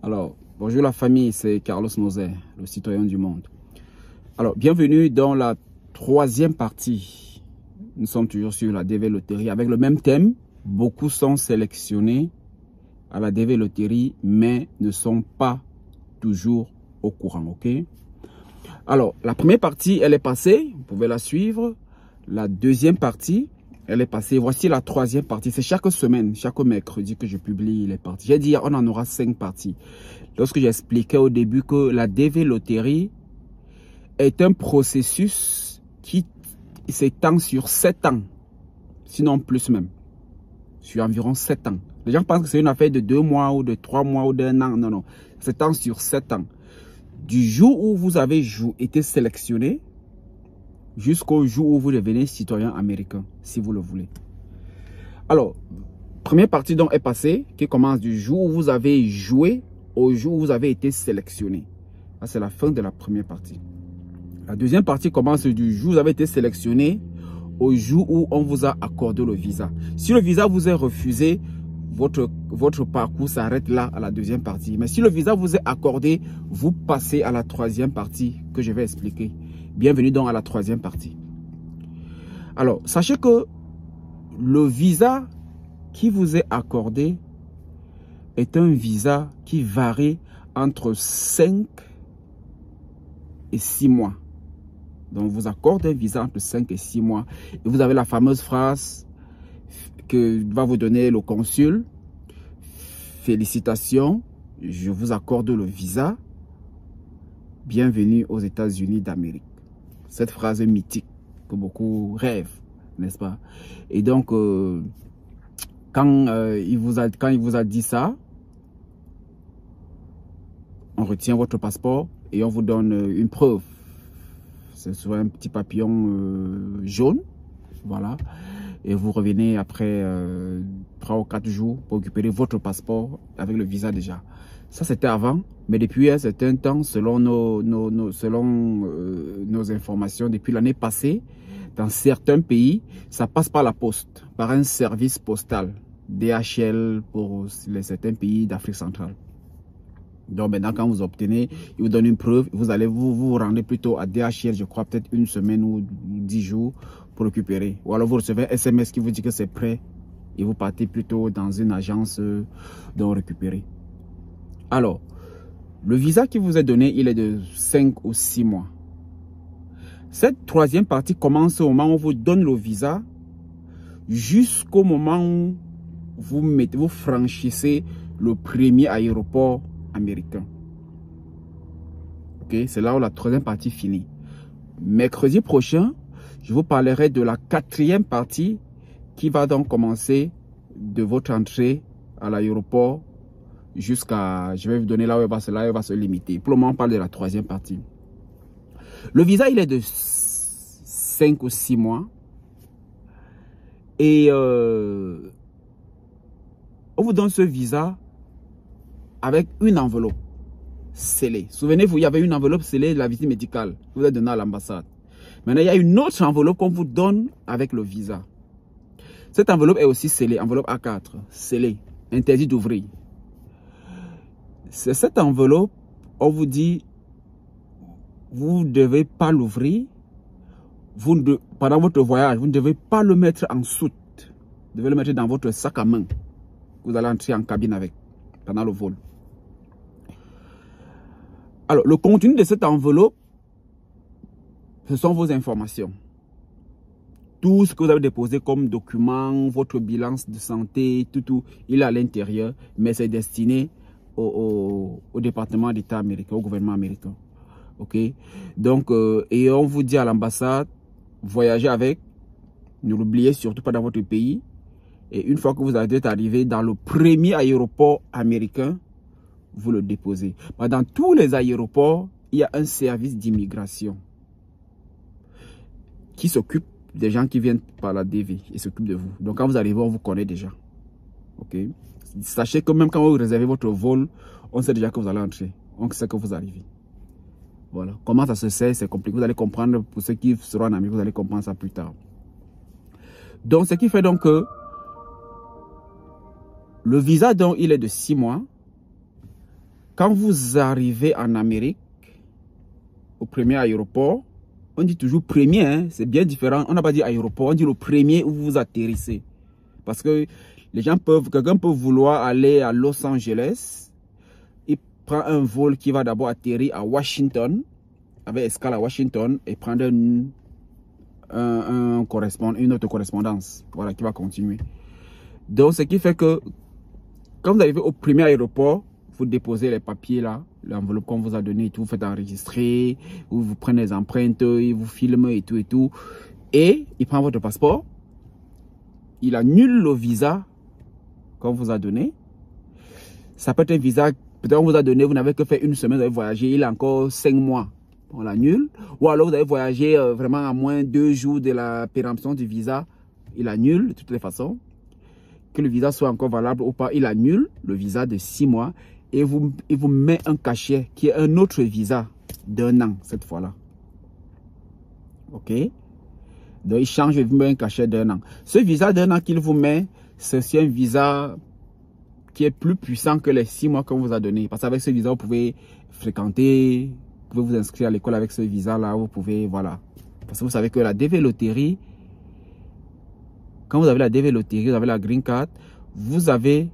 Alors, bonjour la famille, c'est Carlos Moser, le citoyen du monde. Alors, bienvenue dans la troisième partie. Nous sommes toujours sur la DV Loterie avec le même thème. Beaucoup sont sélectionnés à la DV Loterie, mais ne sont pas toujours au courant, ok? Alors, la première partie, elle est passée, vous pouvez la suivre. La deuxième partie, elle est passée. Voici la troisième partie. C'est chaque semaine, chaque mercredi que je publie les parties. J'ai dit, on en aura 5 parties. Lorsque j'expliquais au début que la DV Loterie est un processus qui s'étend sur 7 ans, sinon plus même, sur environ 7 ans. Les gens pensent que c'est une affaire de 2 mois ou de 3 mois ou d'1 an. Non, non, ça s'étend sur 7 ans. Du jour où vous avez été sélectionné jusqu'au jour où vous devenez citoyen américain, si vous le voulez. Alors, première partie donc est passée, qui commence du jour où vous avez joué au jour où vous avez été sélectionné. Ça, c'est la fin de la première partie. La deuxième partie commence du jour où vous avez été sélectionné au jour où on vous a accordé le visa. Si le visa vous est refusé, votre parcours s'arrête là à la deuxième partie. Mais si le visa vous est accordé, vous passez à la troisième partie que je vais expliquer. Bienvenue donc à la troisième partie. Alors, sachez que le visa qui vous est accordé est un visa qui varie entre 5 et 6 mois. Donc, vous accorde un visa entre 5 et 6 mois. Et vous avez la fameuse phrase que va vous donner le consul. Félicitations, je vous accorde le visa. Bienvenue aux États-Unis d'Amérique. Cette phrase mythique que beaucoup rêvent, n'est-ce pas? Et donc, quand il vous a dit ça, on retient votre passeport et on vous donne une preuve. C'est soit un petit papillon jaune, voilà. Et vous revenez après 3 ou 4 jours pour récupérer votre passeport avec le visa déjà. Ça, c'était avant, mais depuis un certain temps, selon nos informations, depuis l'année passée, dans certains pays, ça passe par la poste, par un service postal, DHL pour certains pays d'Afrique centrale. Donc maintenant, quand vous obtenez, il vous donne une preuve, vous allez vous rendre plutôt à DHL, je crois peut-être 1 semaine ou 10 jours pour récupérer. Ou alors vous recevez un SMS qui vous dit que c'est prêt et vous partez plutôt dans une agence dont récupérer. Alors, le visa qui vous est donné, il est de 5 ou 6 mois. Cette troisième partie commence au moment où on vous donne le visa jusqu'au moment où vous franchissez le premier aéroport américain. Ok, c'est là où la troisième partie finit. Mercredi prochain, je vous parlerai de la quatrième partie qui va donc commencer de votre entrée à l'aéroport jusqu'à, je vais vous donner là où elle va se limiter. Pour le moment, on parle de la troisième partie. Le visa, il est de 5 ou 6 mois. Et on vous donne ce visa avec une enveloppe scellée. Souvenez-vous, il y avait une enveloppe scellée de la visite médicale que vous avez donnée à l'ambassade. Maintenant, il y a une autre enveloppe qu'on vous donne avec le visa. Cette enveloppe est aussi scellée, enveloppe A4, scellée, interdit d'ouvrir. C'est cette enveloppe, on vous dit, vous ne devez pas l'ouvrir. Pendant votre voyage, vous ne devez pas le mettre en soute. Vous devez le mettre dans votre sac à main. Vous allez entrer en cabine avec, pendant le vol. Alors, le contenu de cette enveloppe, ce sont vos informations. Tout ce que vous avez déposé comme document, votre bilan de santé, tout, il est à l'intérieur, mais c'est destiné au département d'État américain, au gouvernement américain. Ok? Donc, et on vous dit à l'ambassade, voyagez avec, ne l'oubliez surtout pas dans votre pays. Et une fois que vous êtes arrivé dans le premier aéroport américain, vous le déposez. Dans tous les aéroports, il y a un service d'immigration qui s'occupe des gens qui viennent par la DV et s'occupe de vous. Donc quand vous arrivez, on vous connaît déjà. Ok? Sachez que même quand vous réservez votre vol, on sait déjà que vous allez entrer. On sait que vous arrivez. Voilà. Comment ça se fait, c'est compliqué. Vous allez comprendre, pour ceux qui seront en Amérique, vous allez comprendre ça plus tard. Donc ce qui fait donc que le visa, donc, il est de 6 mois. quand vous arrivez en Amérique, au premier aéroport, on dit toujours premier, hein, c'est bien différent. On n'a pas dit aéroport, on dit le premier où vous atterrissez. Parce que les gens peuvent, quelqu'un peut vouloir aller à Los Angeles. Il prend un vol qui va d'abord atterrir à Washington, avec escale à Washington, et prendre une autre correspondance, voilà, qui va continuer. Donc, ce qui fait que quand vous arrivez au premier aéroport, vous déposez les papiers là, l'enveloppe qu'on vous a donné et tout, vous faites enregistrer, vous prenez les empreintes, il vous filme et tout, et il prend votre passeport, il annule le visa qu'on vous a donné. Ça peut être un visa, peut-être on vous a donné, vous n'avez que fait une semaine, vous avez voyagé, il a encore 5 mois, on l'annule. Ou alors vous avez voyagé vraiment à moins 2 jours de la péremption du visa, il annule de toutes les façons. Que le visa soit encore valable ou pas, il annule le visa de 6 mois et il vous met un cachet qui est un autre visa d'1 an cette fois-là. Ok? Donc il change, il vous met un cachet d'1 an. Ce visa d'1 an qu'il vous met, c'est un visa qui est plus puissant que les 6 mois qu'on vous a donné. Parce qu'avec ce visa, vous pouvez fréquenter, vous pouvez vous inscrire à l'école avec ce visa-là, vous pouvez, voilà. Parce que vous savez que la DV Loterie, quand vous avez la DV Loterie, vous avez la Green Card, vous avez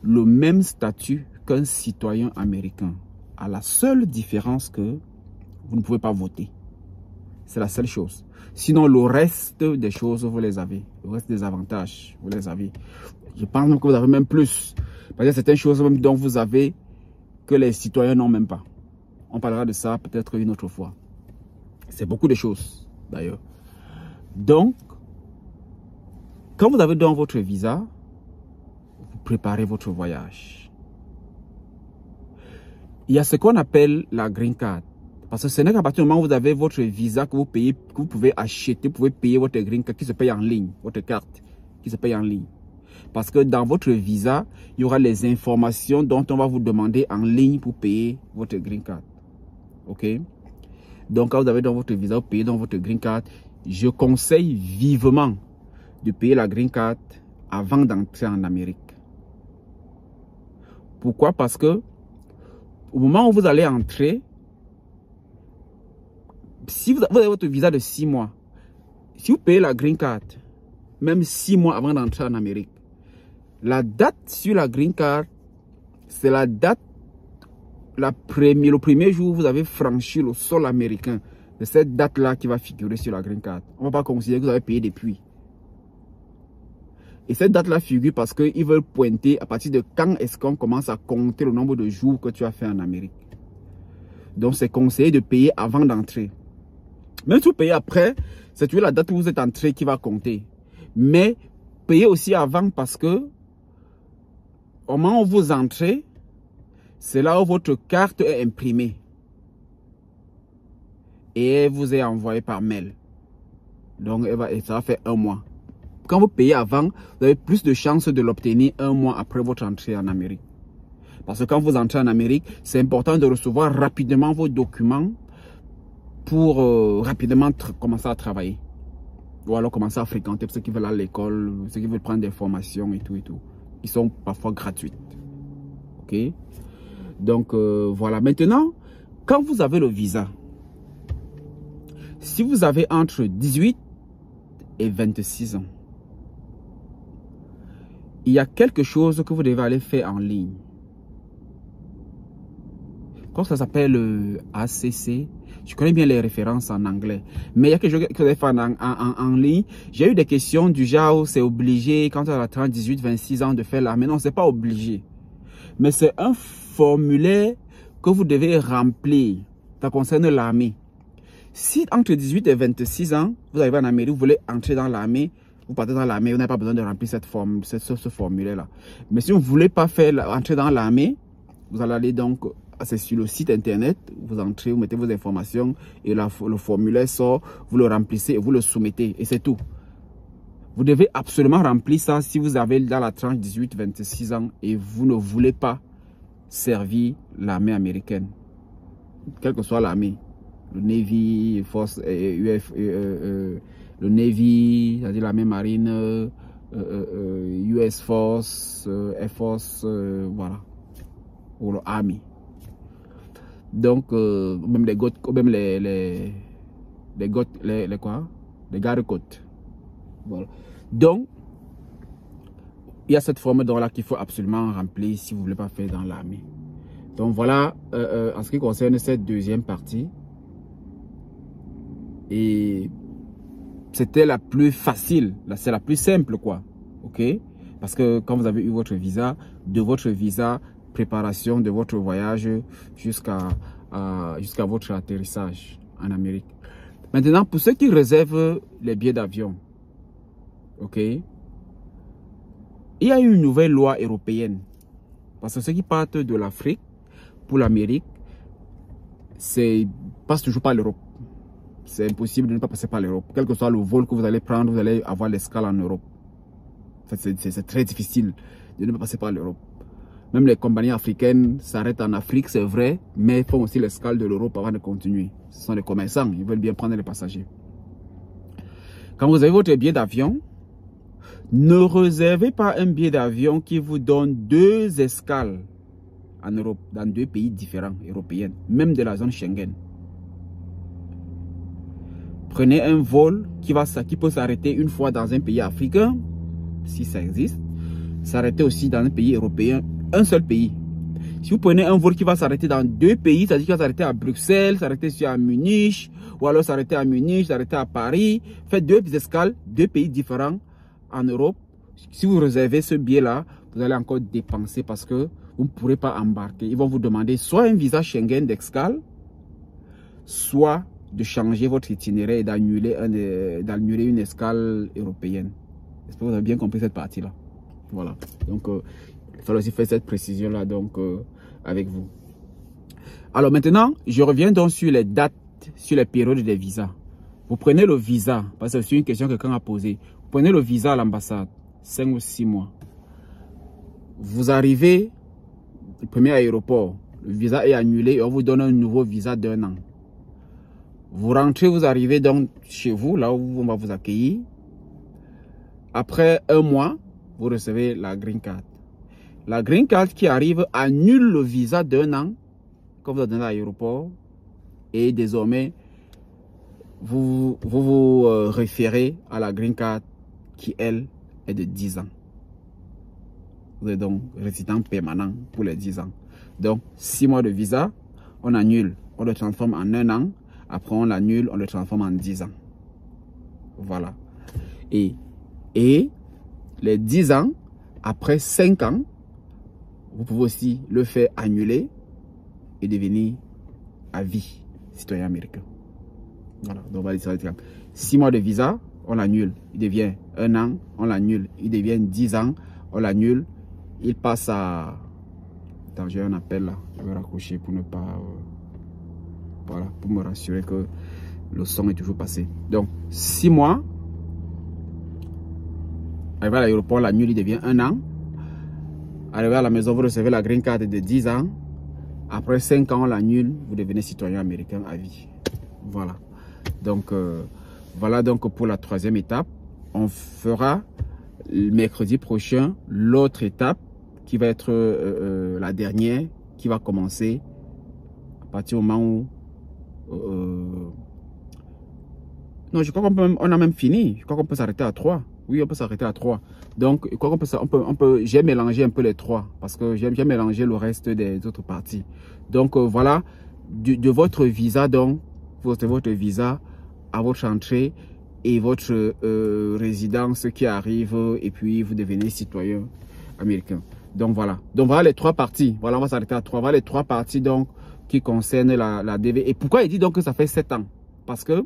le même statut qu'un citoyen américain. À la seule différence que vous ne pouvez pas voter. C'est la seule chose. Sinon, le reste des choses, vous les avez. Le reste des avantages, vous les avez. Je pense même que vous avez même plus. Parce qu'il y a certaines choses même dont vous avez que les citoyens n'ont même pas. On parlera de ça peut-être une autre fois. C'est beaucoup de choses, d'ailleurs. Donc, quand vous avez dans votre visa, vous préparez votre voyage. Il y a ce qu'on appelle la Green Card. Parce que ce n'est qu'à partir du moment où vous avez votre visa que vous payez, que vous pouvez acheter, vous pouvez payer votre Green Card qui se paye en ligne, votre carte qui se paye en ligne. Parce que dans votre visa, il y aura les informations dont on va vous demander en ligne pour payer votre Green Card. Ok? Donc quand vous avez dans votre visa, vous payez dans votre Green Card, je conseille vivement de payer la Green Card avant d'entrer en Amérique. Pourquoi? Parce que au moment où vous allez entrer, si vous avez votre visa de 6 mois, si vous payez la Green Card, même 6 mois avant d'entrer en Amérique, la date sur la Green Card, c'est la date, le premier jour où vous avez franchi le sol américain. C'est cette date-là qui va figurer sur la Green Card. On ne va pas considérer que vous avez payé depuis. Et cette date-là figure parce qu'ils veulent pointer à partir de quand est-ce qu'on commence à compter le nombre de jours que tu as fait en Amérique. Donc, c'est conseillé de payer avant d'entrer. Même si vous payez après, c'est toujours la date où vous êtes entré qui va compter. Mais payez aussi avant parce que au moment où vous entrez, c'est là où votre carte est imprimée. Et elle vous est envoyée par mail. Donc, ça va faire 1 mois. Quand vous payez avant, vous avez plus de chances de l'obtenir 1 mois après votre entrée en Amérique. Parce que quand vous entrez en Amérique, c'est important de recevoir rapidement vos documents pour rapidement commencer à travailler. Ou alors commencer à fréquenter ceux qui veulent aller à l'école, ceux qui veulent prendre des formations et tout. Qui sont parfois gratuites. Ok? Donc, voilà. Maintenant, quand vous avez le visa, si vous avez entre 18 et 26 ans, il y a quelque chose que vous devez aller faire en ligne. Quand ça s'appelle ACC, je connais bien les références en anglais, mais il y a quelque chose que vous devez faire en ligne. J'ai eu des questions du genre, c'est obligé quand on a 30, 18, 26 ans de faire l'armée. Non, c'est pas obligé. Mais c'est un formulaire que vous devez remplir. Ça concerne l'armée. Si entre 18 et 26 ans, vous arrivez en Amérique, vous voulez entrer dans l'armée, vous partez dans l'armée, vous n'avez pas besoin de remplir ce formulaire-là. Mais si vous ne voulez pas entrer dans l'armée, vous allez aller donc, c'est sur le site internet, vous entrez, vous mettez vos informations et le formulaire sort, vous le remplissez et vous le soumettez et c'est tout. Vous devez absolument remplir ça si vous avez dans la tranche 18-26 ans et vous ne voulez pas servir l'armée américaine. Quelle que soit l'armée. Le Navy, Force, le Navy, c'est-à-dire l'armée marine, US Force, Air Force, voilà. Ou le Army. Donc, même les côtes, même les gardes-côtes. Voilà. Donc, il y a cette forme là qu'il faut absolument remplir si vous ne voulez pas faire dans l'armée. Donc voilà, en ce qui concerne cette deuxième partie. Et c'était la plus facile, c'est la plus simple, quoi. Ok? Parce que quand vous avez eu votre visa, de votre visa, préparation de votre voyage jusqu'à votre atterrissage en Amérique. Maintenant, pour ceux qui réservent les billets d'avion, ok? Il y a une nouvelle loi européenne. Parce que ceux qui partent de l'Afrique pour l'Amérique, passe toujours par l'Europe. C'est impossible de ne pas passer par l'Europe. Quel que soit le vol que vous allez prendre, vous allez avoir l'escale en Europe. En fait, c'est très difficile de ne pas passer par l'Europe. Même les compagnies africaines s'arrêtent en Afrique, c'est vrai, mais font aussi l'escale de l'Europe avant de continuer. Ce sont des commerçants, ils veulent bien prendre les passagers. Quand vous avez votre billet d'avion, ne réservez pas un billet d'avion qui vous donne 2 escales en Europe, dans 2 pays différents européens, même de la zone Schengen. Prenez un vol qui peut s'arrêter une fois dans un pays africain, si ça existe, s'arrêter aussi dans un pays européen, un seul pays. Si vous prenez un vol qui va s'arrêter dans 2 pays, c'est-à-dire qu'il va s'arrêter à Bruxelles, s'arrêter à Munich, ou alors s'arrêter à Munich, s'arrêter à Paris, faites 2 escales, 2 pays différents en Europe. Si vous réservez ce billet-là, vous allez encore dépenser parce que vous ne pourrez pas embarquer. Ils vont vous demander soit un visa Schengen d'escale, soit de changer votre itinéraire et d'annuler une escale européenne. J'espère que vous avez bien compris cette partie-là. Voilà. Donc, il fallait aussi faire cette précision-là avec vous. Alors maintenant, je reviens donc sur les dates, sur les périodes des visas. Vous prenez le visa, parce que c'est une question que quelqu'un a posée. Vous prenez le visa à l'ambassade, 5 ou 6 mois. Vous arrivez au premier aéroport, le visa est annulé et on vous donne un nouveau visa d'1 an. Vous rentrez, vous arrivez donc chez vous, là où on va vous accueillir. Après 1 mois, vous recevez la green card. La green card qui arrive annule le visa d'1 an que vous avez donné à l'aéroport. Et désormais, vous référez à la green card qui, elle, est de 10 ans. Vous êtes donc résident permanent pour les 10 ans. Donc, 6 mois de visa, on annule, on le transforme en 1 an. Après, on l'annule, on le transforme en 10 ans. Voilà. Et les 10 ans, après 5 ans, vous pouvez aussi le faire annuler et devenir à vie citoyen américain. Voilà. Donc, on va dire 6 mois de visa, on l'annule, il devient 1 an, on l'annule, il devient 10 ans, on l'annule, il passe à... Attends, j'ai un appel là, je vais raccrocher pour ne pas... Voilà, pour me rassurer que le son est toujours passé. Donc, 6 mois. Arrivé à l'aéroport, la nuit, il devient 1 an. Arrivé à la maison, vous recevez la green card de 10 ans. Après 5 ans, la nuit, vous devenez citoyen américain à vie. Voilà. Donc, voilà donc pour la 3e étape. On fera le mercredi prochain l'autre étape qui va être la dernière, qui va commencer à partir du moment où non, je crois qu'on a même fini. Je crois qu'on peut s'arrêter à 3. Oui, on peut s'arrêter à 3. Donc, je crois qu'on peut j'ai mélangé un peu les 3 parce que j'ai mélangé le reste des autres parties. Donc, voilà, de votre visa, donc, votre visa à votre entrée et votre résidence qui arrive et puis vous devenez citoyen américain. Donc, voilà. Donc, voilà les 3 parties. Voilà, on va s'arrêter à 3. Voilà les 3 parties, donc, qui concerne la DV. Et pourquoi il dit donc que ça fait 7 ans? Parce que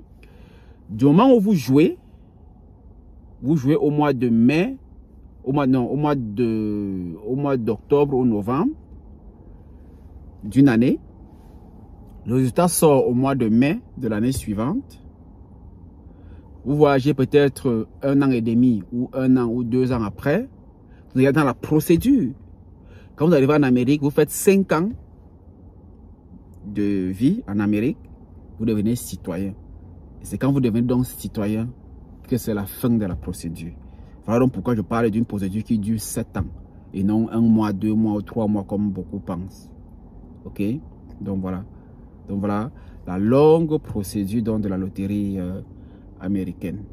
du moment où vous jouez au mois de mai, au mois d'octobre ou novembre d'une année, le résultat sort au mois de mai de l'année suivante. Vous voyagez peut-être 1 an et demi ou 1 an ou 2 ans après, vous êtes dans la procédure. Quand vous arrivez en Amérique, vous faites 5 ans de vie en Amérique, vous devenez citoyen. Et c'est quand vous devenez donc citoyen que c'est la fin de la procédure. Voilà donc pourquoi je parle d'une procédure qui dure 7 ans et non 1 mois, 2 mois ou 3 mois comme beaucoup pensent. Ok? Donc voilà. Donc voilà la longue procédure donc, de la loterie américaine.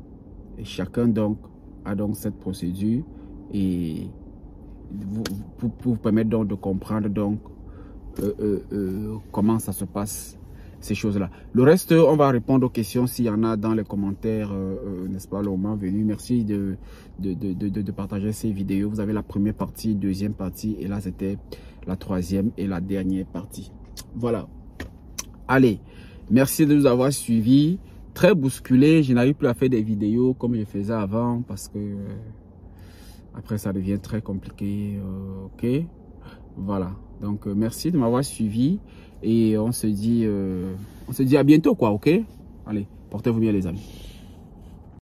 Et chacun donc a donc cette procédure et pour vous permettre donc de comprendre donc comment ça se passe, ces choses-là. Le reste, on va répondre aux questions s'il y en a dans les commentaires, n'est-ce pas, le moment venu. Merci de partager ces vidéos. Vous avez la première partie, deuxième partie, et là, c'était la troisième et la dernière partie. Voilà. Allez, merci de nous avoir suivis. Très bousculé, je n'arrive plus à faire des vidéos comme je faisais avant parce que après, ça devient très compliqué. Ok, voilà. Donc, merci de m'avoir suivi et on se dit à bientôt, quoi, ok? Allez, portez-vous bien, les amis.